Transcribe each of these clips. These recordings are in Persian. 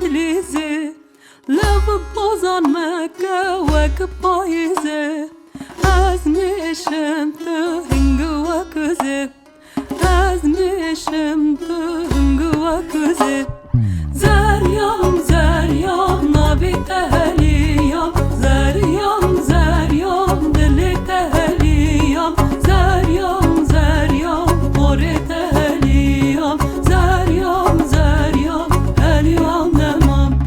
دلیزه لب بازان مکه وک پاییزه از میشم تو هنگو وکزه از میشم تو هنگو وکزه زریام زریام نبی تهلیام زریام زریام دل تهلیام زریام زریام قره تهلیام زریام زریام هلیام نمام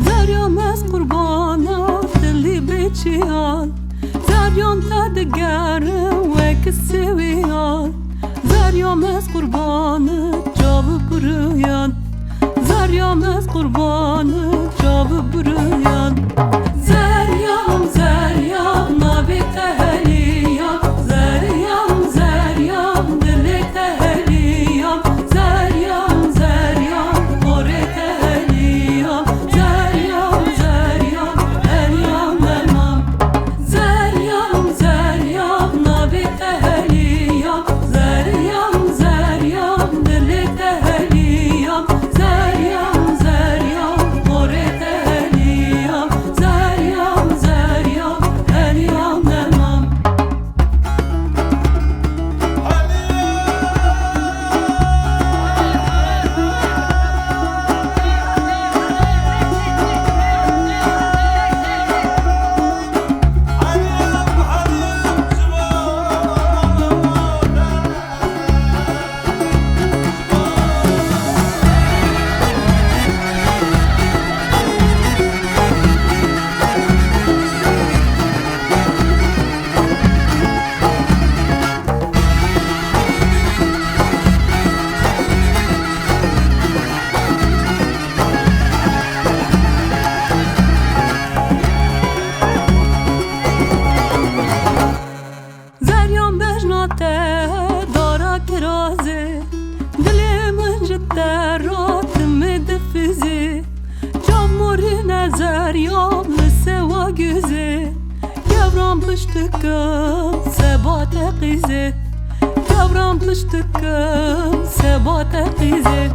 زریام از قربانا دلی بیچیان زریام تا دگرم وک سویان زریام از قربان جاب برویان زریام از قربان جاب برویان زریام زریام نبی تهلیام زریام زریام دل تهلیام زریام زریام قره تهلیام زریام زریام هلیام نمام زریام زریام نبی تهلیام زریام زریام دل تهلیام زریام زریام قره تهلیام زریام زریام هلیام نمام دارا کرازه دل من جده رات مدفزه جاموری نظر یام لسوا گزه گورام پشتکم سبات قیزه گورام پشتکم سبات قیزه